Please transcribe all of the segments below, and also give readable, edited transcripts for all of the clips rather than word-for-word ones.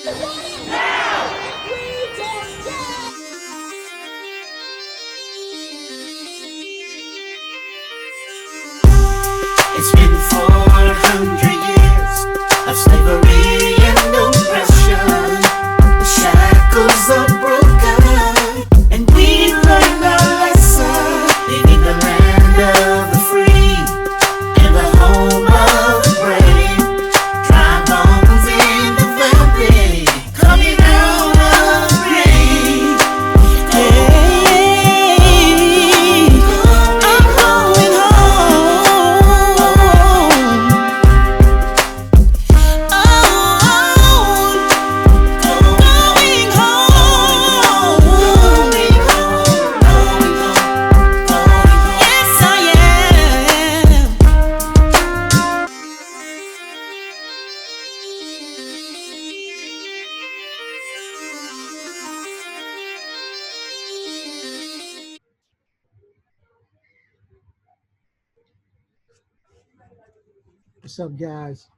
It's been 400 years of slavery and oppression. The shackles are broken, and we learned our lesson. Living the land of the free and the home of the brave. Dry bones in the valley, coming out of the grave. Hey, I'm going home. What's up, guys?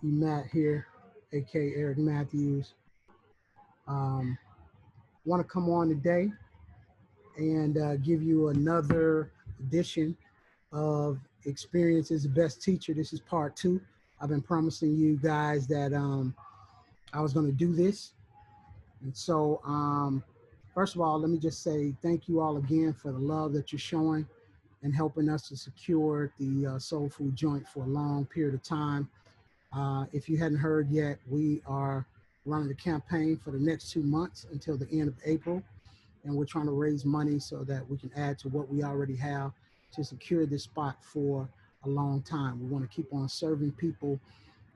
Matt here, aka Eric Matthews. Um, Want to come on today and give you another edition of Experience is the Best Teacher. This is part two. I've been promising you guys that I was going to do this. And so, first of all, let me just say thank you all again for the love that you're showing and helping us to secure the soul food joint for a long period of time. If you hadn't heard yet, we are running a campaign for the next 2 months until the end of April. And we're trying to raise money so that we can add to what we already have to secure this spot for a long time. We want to keep on serving people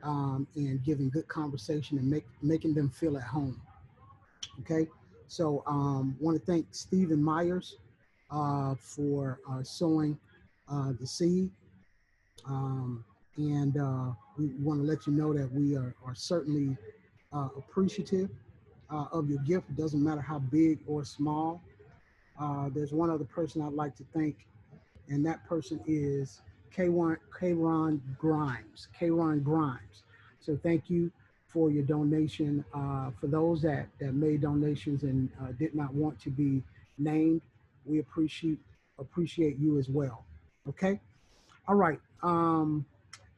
and giving good conversation and making them feel at home. Okay. So want to thank Stephen Myers for sowing the seed. And we want to let you know that we are certainly appreciative of your gift. It doesn't matter how big or small. There's one other person I'd like to thank, and that person is Kron Grimes. Kron Grimes. So thank you for your donation. For those that made donations and did not want to be named, we appreciate you as well. Okay. All right.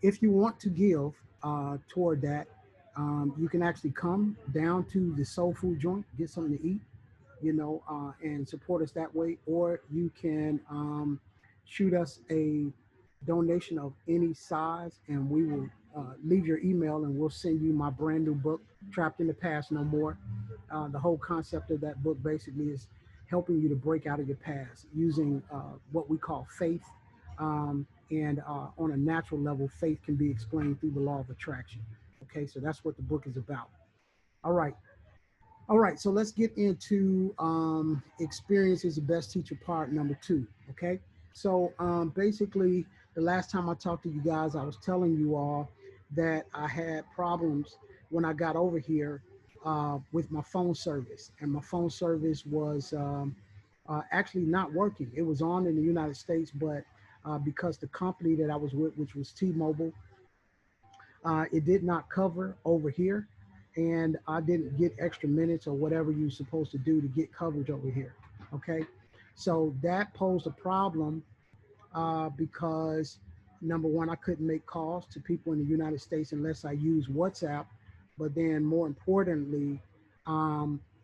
If you want to give toward that, you can actually come down to the soul food joint, get something to eat, and support us that way. Or you can shoot us a donation of any size, and we will leave your email, and we'll send you my brand new book, Trapped in the Past No More. The whole concept of that book basically is helping you to break out of your past using what we call faith. And on a natural level, faith can be explained through the law of attraction. Okay, so that's what the book is about. All right. So let's get into Experience is the Best Teacher part number 2. Okay. So basically, the last time I talked to you guys, I was telling you all that I had problems when I got over here with my phone service. And my phone service was actually not working. It was on in the United States, but because the company that I was with, which was T-Mobile, it did not cover over here, and I didn't get extra minutes or whatever you're supposed to do to get coverage over here. Okay, so that posed a problem because number one, I couldn't make calls to people in the United States unless I used WhatsApp. But then more importantly,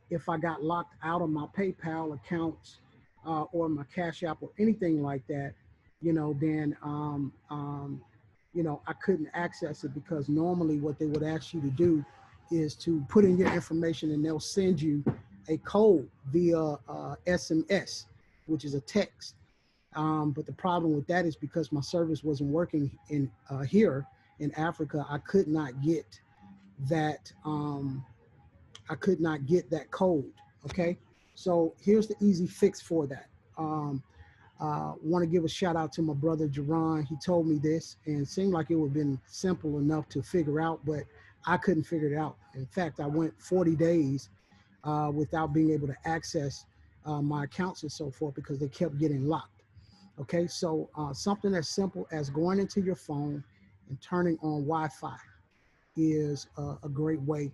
if I got locked out of my PayPal accounts or my Cash App or anything like that, then I couldn't access it, because normally what they would ask you to do is to put in your information and they'll send you a code via SMS, which is a text. But the problem with that is because my service wasn't working in here in Africa, I could not get that. I could not get that code. Okay, so here's the easy fix for that. Want to give a shout out to my brother Jerron. He told me this, and it seemed like it would have been simple enough to figure out, but I couldn't figure it out. In fact, I went 40 days without being able to access my accounts and so forth because they kept getting locked. Okay, so something as simple as going into your phone and turning on Wi-Fi is a great way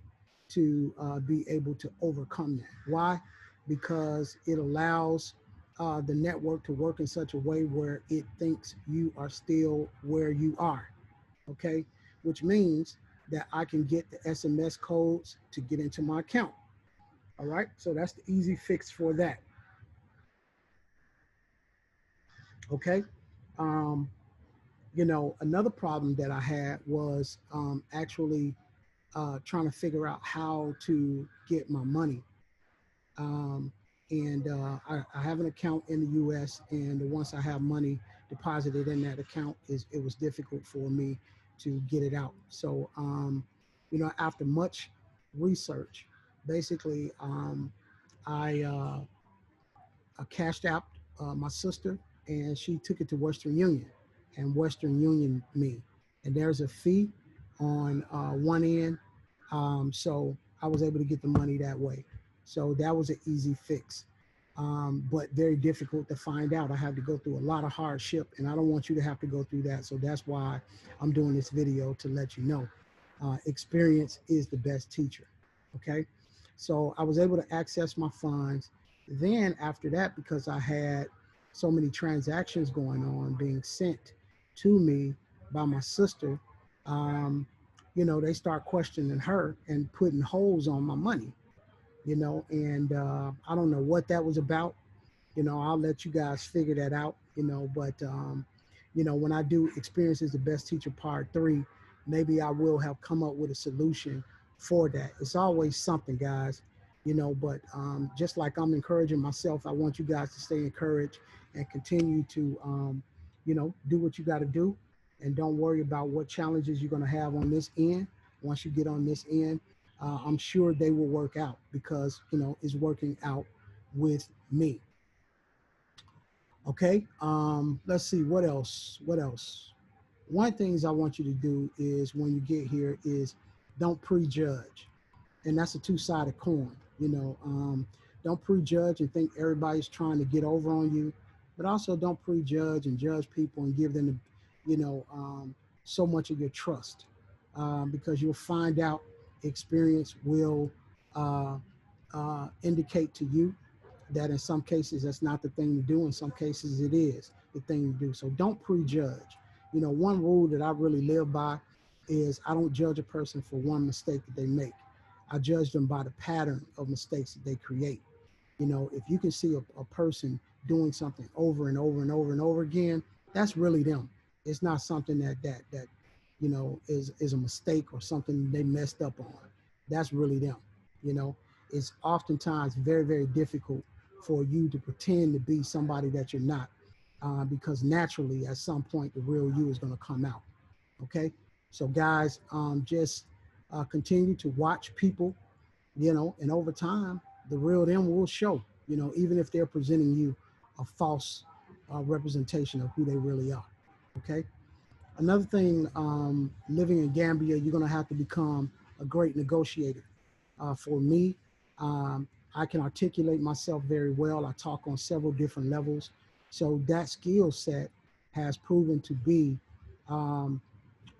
to be able to overcome that. Why? Because it allows the network to work in such a way where it thinks you are still where you are. Okay, which means that I can get the SMS codes to get into my account. All right, so that's the easy fix for that. Okay, um, another problem that I had was actually trying to figure out how to get my money. Um, and I have an account in the U.S. and once I have money deposited in that account, it was difficult for me to get it out. So, after much research, basically, I cashed out my sister, and she took it to Western Union, and Western Union me, and there's a fee on one end, so I was able to get the money that way. So that was an easy fix, but very difficult to find out. I had to go through a lot of hardship, and I don't want you to have to go through that. So that's why I'm doing this video to let you know. Experience is the best teacher. Okay, so I was able to access my funds. Then after that, because I had so many transactions going on being sent to me by my sister, um, they start questioning her and putting holes on my money, and I don't know what that was about. I'll let you guys figure that out, but when I do Experience is the Best Teacher Part 3, maybe I will have come up with a solution for that. It's always something, guys, but just like I'm encouraging myself, I want you guys to stay encouraged and continue to, do what you got to do, and don't worry about what challenges you're going to have on this end. Once you get on this end, I'm sure they will work out because, it's working out with me. Okay, let's see what else. What else? One things I want you to do is when you get here is don't prejudge, and that's a two-sided coin. Don't prejudge and think everybody's trying to get over on you, but also don't prejudge and judge people and give them, so much of your trust, because you'll find out experience will uh, indicate to you that in some cases that's not the thing to do. In some cases it is the thing to do. So don't prejudge. One rule that I really live by is I don't judge a person for one mistake that they make. I judge them by the pattern of mistakes that they create. If you can see a person doing something over and over and over and over again, that's really them. It's not something that is a mistake or something they messed up on. That's really them. You know, it's oftentimes very, very difficult for you to pretend to be somebody that you're not, because naturally at some point the real you is going to come out. Okay, so guys, just continue to watch people, and over time the real them will show. Even if they're presenting you a false representation of who they really are. Okay. Another thing, living in Gambia, you're going to have to become a great negotiator. For me, I can articulate myself very well. I talk on several different levels. So that skill set has proven to be um,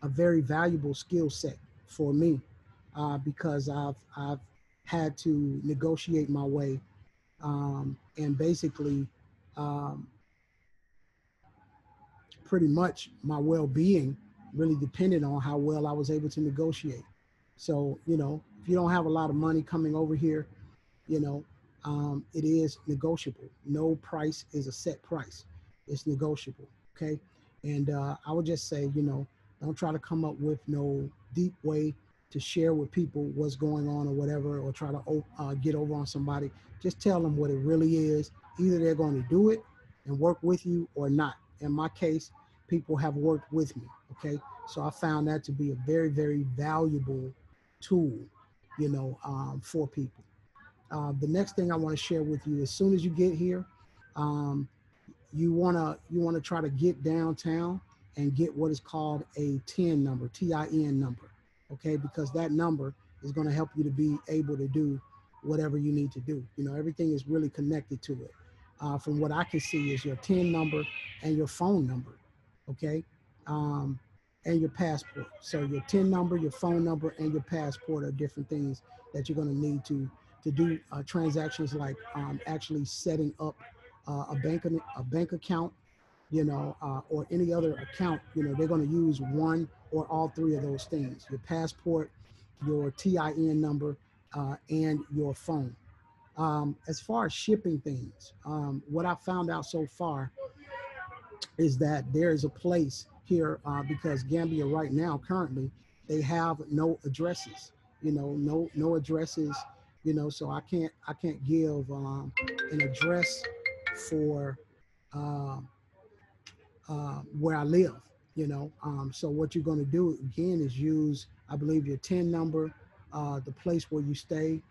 a very valuable skill set for me, because I've had to negotiate my way, and basically, um, pretty much my well-being really depended on how well I was able to negotiate. So, if you don't have a lot of money coming over here, you know, it is negotiable. No price is a set price. It's negotiable. Okay. And I would just say, don't try to come up with no deep way to share with people what's going on or whatever, or try to get over on somebody. Just tell them what it really is. Either they're going to do it and work with you or not. In my case, people have worked with me. Okay. So I found that to be a very, very valuable tool, for people. The next thing I want to share with you, as soon as you get here, um, you wanna try to get downtown and get what is called a TIN number, TIN number, okay? Because that number is going to help you to be able to do whatever you need to do. Everything is really connected to it. From what I can see is your TIN number and your phone number, okay? Um, and your passport. So your TIN number, your phone number, and your passport are different things that you're going to need to do transactions like actually setting up a bank account, or any other account. They're going to use one or all three of those things: your passport, your TIN number, and your phone. As far as shipping things, what I found out so far is that there is a place here, because Gambia right now currently they have no addresses. No addresses. So I can't give an address for uh, where I live. So what you're going to do again is use, I believe, your TIN number, the place where you stay,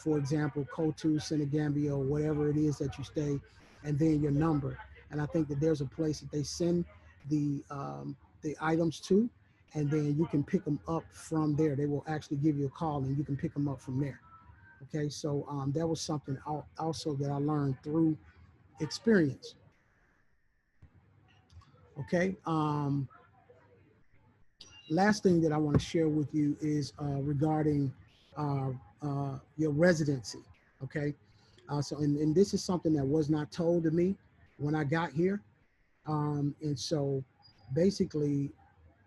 for example, Kotu, Senegambia, or whatever it is that you stay, and then your number. And I think that there's a place that they send the items to, and then you can pick them up from there. They will actually give you a call, and you can pick them up from there. Okay, so that was something also that I learned through experience. Okay. Last thing that I want to share with you is regarding uh, your residency. Okay. And this is something that was not told to me when I got here. And so basically,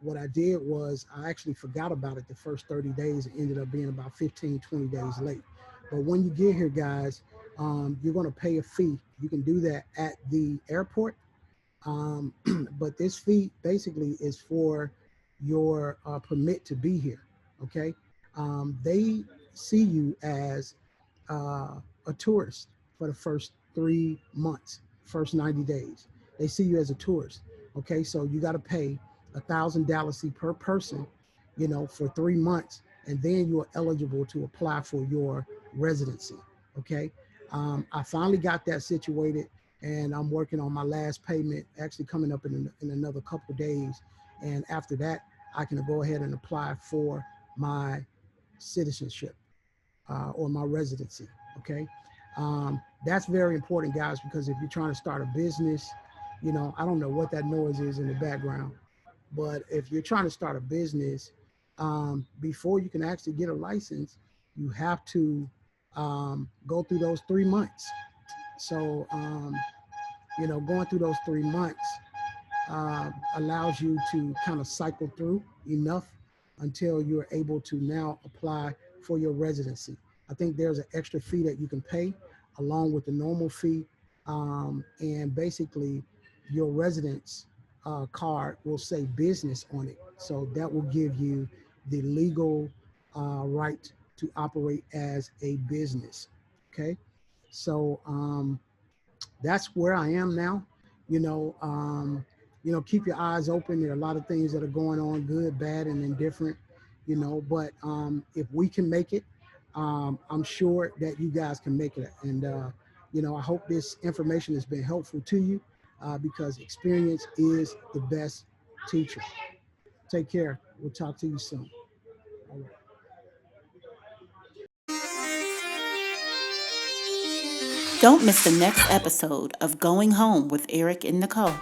what I did was I actually forgot about it the first 30 days. It ended up being about 15, 20 days late. But when you get here, guys, you're going to pay a fee. You can do that at the airport. um, but this fee basically is for your permit to be here. Okay. They see you as a tourist for the first 3 months, first 90 days. They see you as a tourist. Okay. So you got to pay $1,000 per person, for 3 months. And then you are eligible to apply for your residency. Okay. I finally got that situated, and I'm working on my last payment, actually coming up in another couple of days. And after that, I can go ahead and apply for my citizenship, or my residency. Okay. That's very important, guys, because if you're trying to start a business, I don't know what that noise is in the background, but if you're trying to start a business, before you can actually get a license, you have to go through those 3 months. So, going through those 3 months allows you to kind of cycle through enough until you're able to now apply for your residency. I think there's an extra fee that you can pay along with the normal fee. And basically, your residence card will say business on it. So that will give you the legal right to operate as a business. Okay. So, that's where I am now. You know, um, keep your eyes open. There are a lot of things that are going on, good, bad, and indifferent. But if we can make it, I'm sure that you guys can make it. And I hope this information has been helpful to you, because experience is the best teacher. Take care. We'll talk to you soon. All right. Don't miss the next episode of Going Home with Erick and Nicole.